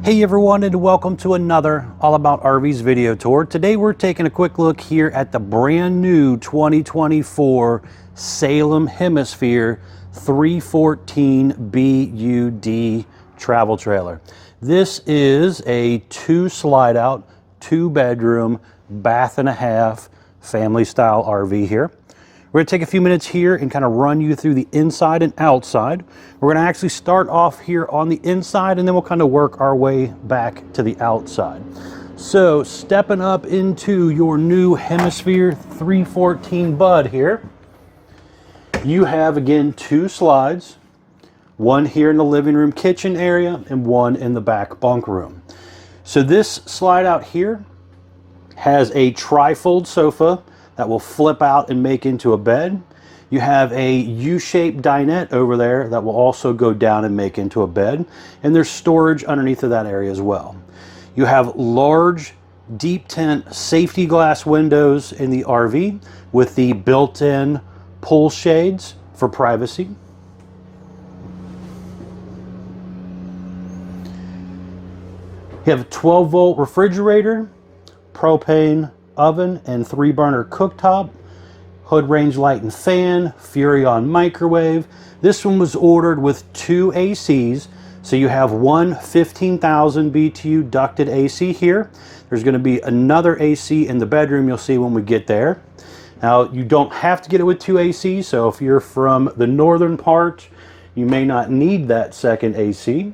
Hey everyone, and welcome to another All About RVs video tour. Today we're taking a quick look here at the brand new 2024 Salem Hemisphere 314 BUD travel trailer. This is a 2 slide out, 2 bedroom, bath and a half family style RV here. We're going to take a few minutes here and kind of run you through the inside and outside. We're going to actually start off here on the inside, and then we'll kind of work our way back to the outside. So stepping up into your new Hemisphere 314 Bud here, you have again 2 slides, one here in the living room kitchen area and one in the back bunk room. So this slide out here has a tri-fold sofa that will flip out and make into a bed. You have a U-shaped dinette over there that will also go down and make into a bed. And there's storage underneath of that area as well. You have large, deep tent safety glass windows in the RV with the built-in pull shades for privacy. You have a 12-volt refrigerator, propane oven, and 3-burner cooktop, hood range light and fan, Furrion microwave. This one was ordered with 2 ACs, so you have one 15,000 BTU ducted AC here. There's going to be another AC in the bedroom you'll see when we get there. Now you don't have to get it with 2 ACs, so if you're from the northern part, you may not need that second AC.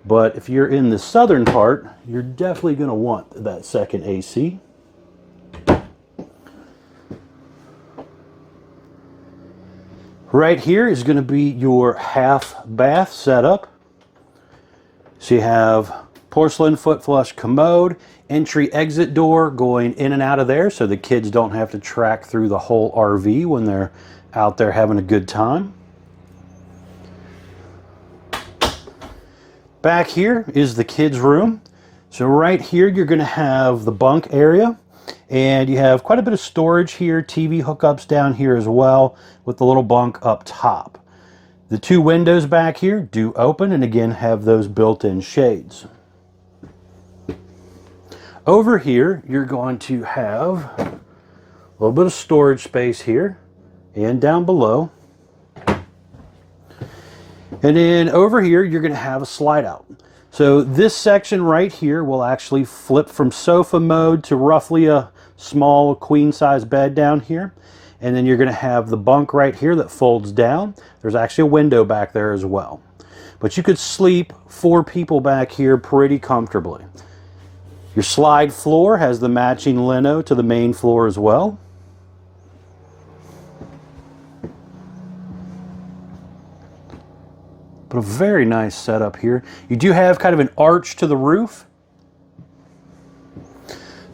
But if you're in the southern part, you're definitely going to want that second AC. Right here is going to be your half bath setup. So you have porcelain foot flush commode, entry exit door going in and out of there so the kids don't have to track through the whole RV when they're out there having a good time. Back here is the kids' room. So right here you're going to have the bunk area. And you have quite a bit of storage here, TV hookups down here as well, with the little bunk up top. The 2 windows back here do open and again have those built-in shades. Over here, you're going to have a little bit of storage space here and down below. And then over here, you're going to have a slide out. So this section right here will actually flip from sofa mode to roughly a small queen size bed down here. And then you're going to have the bunk right here that folds down. There's actually a window back there as well. But you could sleep 4 people back here pretty comfortably. Your slide floor has the matching lino to the main floor as well. But a very nice setup here. You do have kind of an arch to the roof.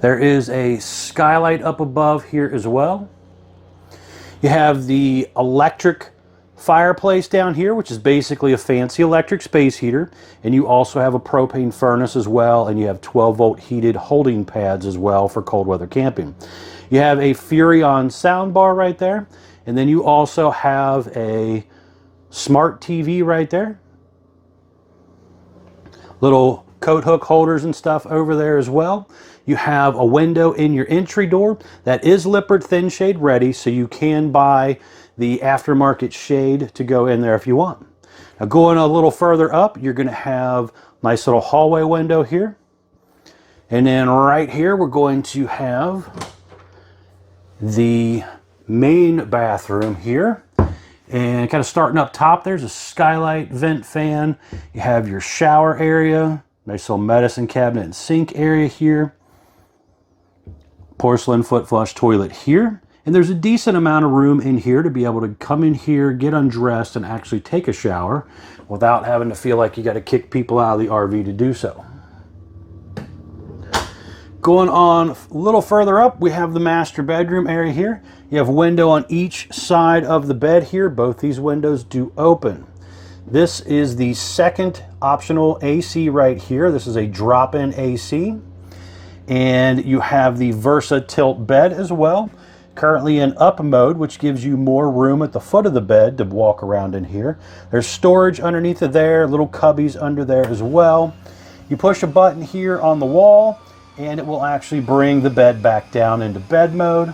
There is a skylight up above here as well. You have the electric fireplace down here, which is basically a fancy electric space heater. And you also have a propane furnace as well, and you have 12-volt heated holding pads as well for cold weather camping. You have a Furrion soundbar right there. And then you also have a smart TV right there. Little coat hook holders and stuff over there as well. You have a window in your entry door that is Lippert thin shade ready, so you can buy the aftermarket shade to go in there if you want. Now going a little further up, you're going to have a nice little hallway window here. And then right here, we're going to have the main bathroom here. And kind of starting up top, there's a skylight vent fan. You have your shower area, nice little medicine cabinet and sink area here. Porcelain foot flush toilet here. And there's a decent amount of room in here to be able to come in here, get undressed, and actually take a shower without having to feel like you got to kick people out of the RV to do so. Going on a little further up, we have the master bedroom area here. You have a window on each side of the bed here. Both these windows do open. This is the second optional AC right here. This is a drop-in AC. And you have the Versa tilt bed as well. Currently in up mode, which gives you more room at the foot of the bed to walk around in here. There's storage underneath of there, little cubbies under there as well. You push a button here on the wall and it will actually bring the bed back down into bed mode.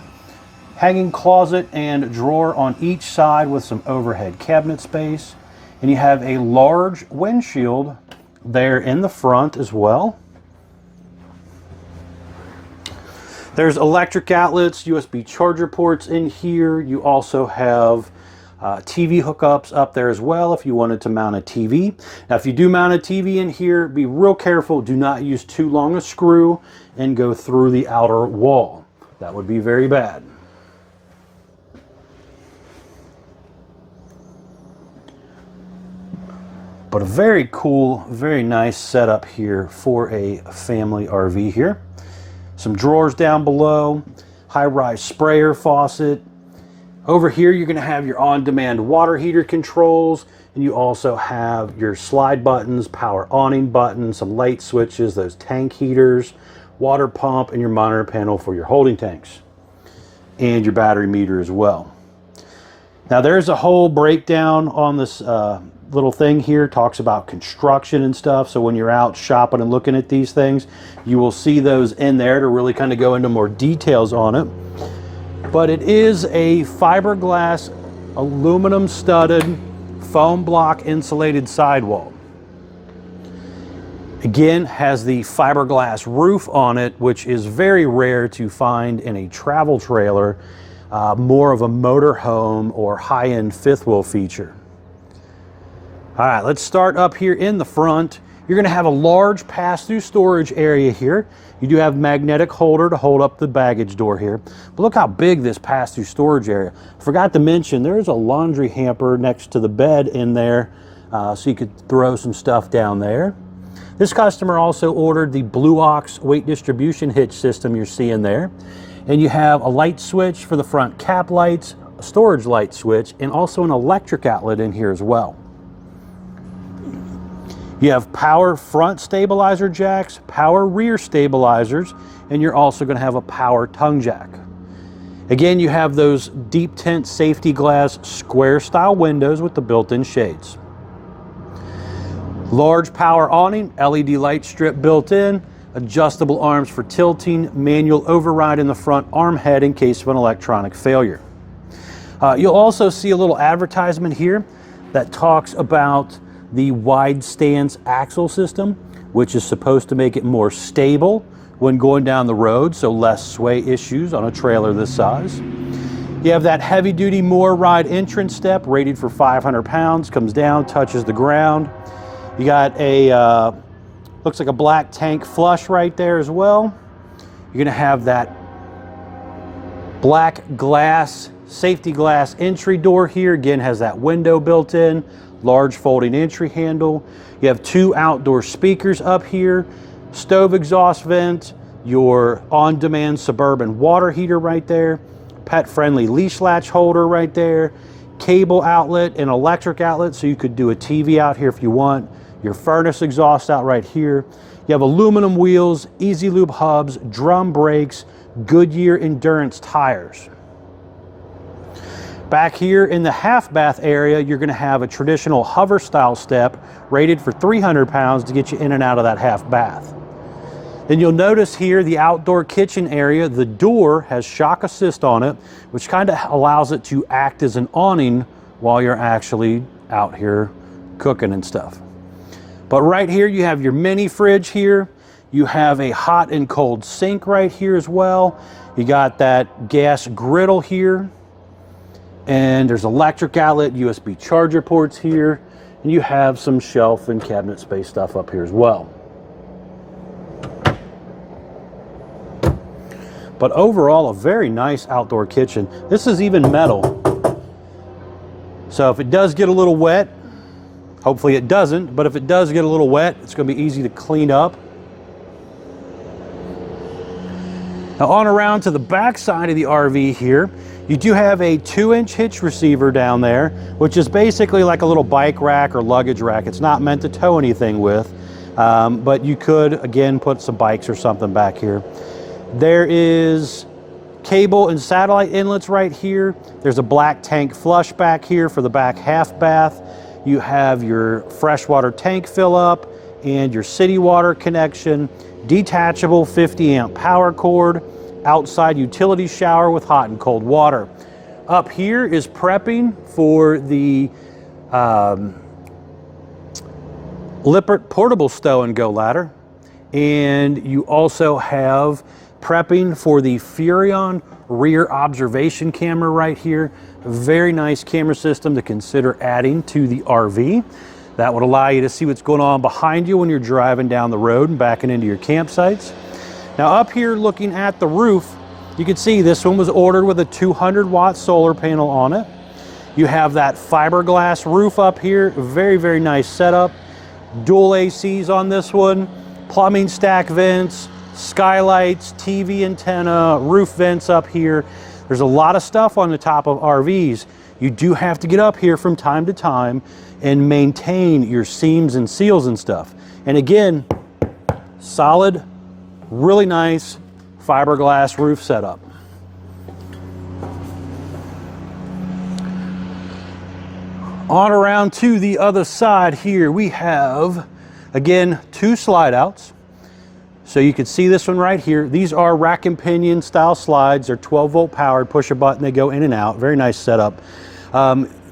Hanging closet and drawer on each side with some overhead cabinet space. And you have a large windshield there in the front as well. There's electric outlets, USB charger ports in here. You also have TV hookups up there as well if you wanted to mount a TV. Now if you do mount a TV in here, be real careful. Do not use too long a screw and go through the outer wall. That would be very bad. But a very cool, very nice setup here for a family RV here. Some drawers down below, high-rise sprayer faucet. Over here you're going to have your on-demand water heater controls, and you also have your slide buttons, power awning buttons, some light switches, those tank heaters, water pump, and your monitor panel for your holding tanks. And your battery meter as well. Now there's a whole breakdown on this little thing here, talks about construction and stuff, so when you're out shopping and looking at these things, you will see those in there to really kind of go into more details on it. But it is a fiberglass aluminum studded foam block insulated sidewall. Again, has the fiberglass roof on it, which is very rare to find in a travel trailer, more of a motorhome or high-end fifth wheel feature. All right, let's start up here in the front. You're going to have a large pass-through storage area here. You do have magnetic holder to hold up the baggage door here. But look how big this pass-through storage area. Forgot to mention, there's a laundry hamper next to the bed in there, so you could throw some stuff down there. This customer also ordered the Blue Ox weight distribution hitch system you're seeing there. And you have a light switch for the front cap lights, a storage light switch, and also an electric outlet in here as well. You have power front stabilizer jacks, power rear stabilizers, and you're also going to have a power tongue jack. Again, you have those deep tint safety glass square style windows with the built-in shades. Large power awning, LED light strip built in, adjustable arms for tilting, manual override in the front arm head in case of an electronic failure. You'll also see a little advertisement here that talks about the wide stance axle system, which is supposed to make it more stable when going down the road, so less sway issues on a trailer this size. You have that heavy duty Moore ride entrance step rated for 500 pounds, comes down, touches the ground. You got a, looks like a black tank flush right there as well. You're gonna have that black glass, safety glass entry door here. Again, has that window built in. Large folding entry handle. You have two outdoor speakers up here, stove exhaust vent, your on-demand Suburban water heater right there, pet-friendly leash latch holder right there, cable outlet and electric outlet, so you could do a TV out here if you want, your furnace exhaust out right here. You have aluminum wheels, easy lube hubs, drum brakes, Goodyear endurance tires. Back here in the half bath area, you're going to have a traditional hover style step rated for 300 pounds to get you in and out of that half bath. Then you'll notice here the outdoor kitchen area, the door has shock assist on it, which kind of allows it to act as an awning while you're actually out here cooking and stuff. But right here you have your mini fridge here. You have a hot and cold sink right here as well. You got that gas griddle here. And there's electric outlet, USB charger ports here, and you have some shelf and cabinet space stuff up here as well. But overall, a very nice outdoor kitchen. This is even metal. So if it does get a little wet, hopefully it doesn't, but if it does get a little wet, it's going to be easy to clean up. Now on around to the back side of the RV here, you do have a 2-inch hitch receiver down there, which is basically like a little bike rack or luggage rack. It's not meant to tow anything with, but you could, again, put some bikes or something back here. There is cable and satellite inlets right here. There's a black tank flush back here for the back half bath. You have your freshwater tank fill up and your city water connection, detachable 50 amp power cord, outside utility shower with hot and cold water. Up here is prepping for the Lippert portable stow and go ladder. And you also have prepping for the Furrion rear observation camera right here. Very nice camera system to consider adding to the RV. That would allow you to see what's going on behind you when you're driving down the road and backing into your campsites. Now up here looking at the roof, you can see this one was ordered with a 200 watt solar panel on it. You have that fiberglass roof up here, very, very nice setup. Dual ACs on this one, plumbing stack vents, skylights, TV antenna, roof vents up here. There's a lot of stuff on the top of RVs. You do have to get up here from time to time and maintain your seams and seals and stuff. And again, solid, really nice fiberglass roof setup. On around to the other side here, we have, again, 2 slide outs. So you can see this one right here. These are rack and pinion style slides. They're 12 volt powered, push a button, they go in and out. Very nice setup.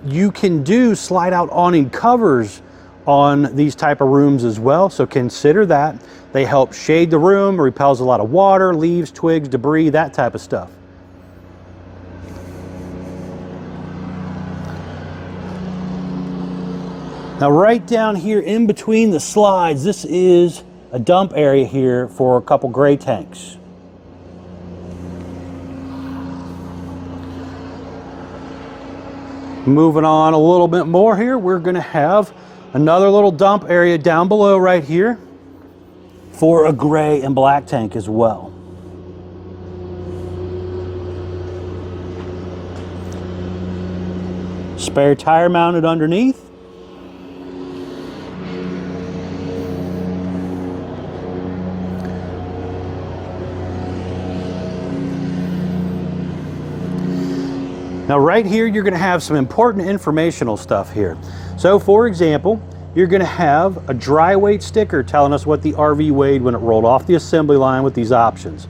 You can do slide out awning covers on these type of rooms as well, so consider that. They help shade the room, repels a lot of water, leaves, twigs, debris, that type of stuff. Now right down here in between the slides, this is a dump area here for a couple gray tanks. Moving on a little bit more here, we're going to have another little dump area down below right here for a gray and black tank as well. Spare tire mounted underneath. Now right here, you're going to have some important informational stuff here. So for example, you're going to have a dry weight sticker telling us what the RV weighed when it rolled off the assembly line with these options.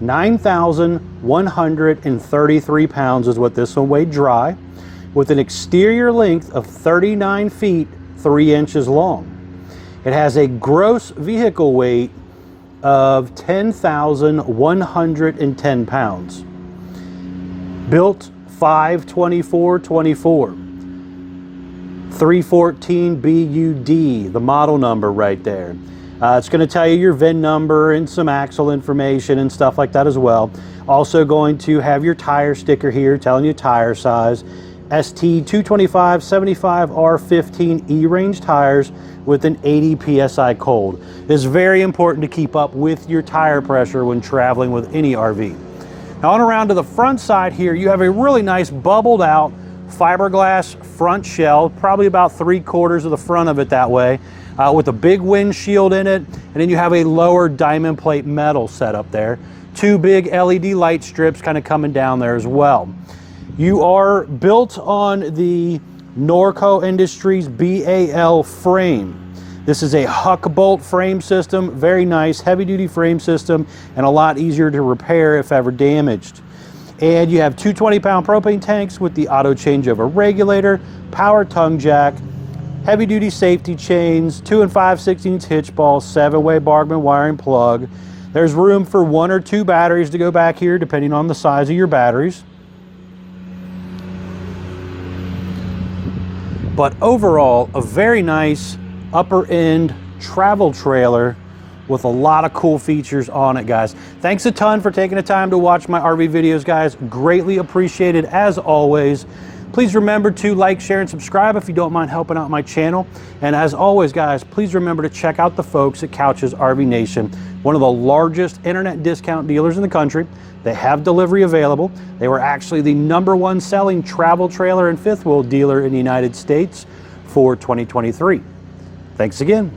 9,133 pounds is what this one weighed dry, with an exterior length of 39 feet 3 inches long. It has a gross vehicle weight of 10,110 pounds. Built 5/24/24, 314 BUD, the model number right there. It's going to tell you your VIN number and some axle information and stuff like that as well. Also going to have your tire sticker here telling you tire size. ST 225/75 R15 E-range tires with an 80 PSI cold. It's very important to keep up with your tire pressure when traveling with any RV. Now on around to the front side here, you have a really nice bubbled out fiberglass front shell, probably about 3/4 of the front of it that way, with a big windshield in it, and then you have a lower diamond plate metal set up there. 2 big LED light strips kind of coming down there as well. You are built on the Norco Industries BAL frame. This is a Huck bolt frame system, very nice heavy duty frame system and a lot easier to repair if ever damaged. And you have 2 20-pound propane tanks with the auto changeover regulator, power tongue jack, heavy duty safety chains, 2 5/16 hitch balls, 7-way Bargman wiring plug. There's room for 1 or 2 batteries to go back here depending on the size of your batteries. But overall, a very nice upper end travel trailer with a lot of cool features on it, guys. Thanks a ton for taking the time to watch my RV videos, guys. Greatly appreciated as always. Please remember to like, share, and subscribe if you don't mind helping out my channel. And as always, guys, please remember to check out the folks at Couch's RV Nation, one of the largest internet discount dealers in the country. They have delivery available. They were actually the #1 selling travel trailer and fifth wheel dealer in the United States for 2023. Thanks again.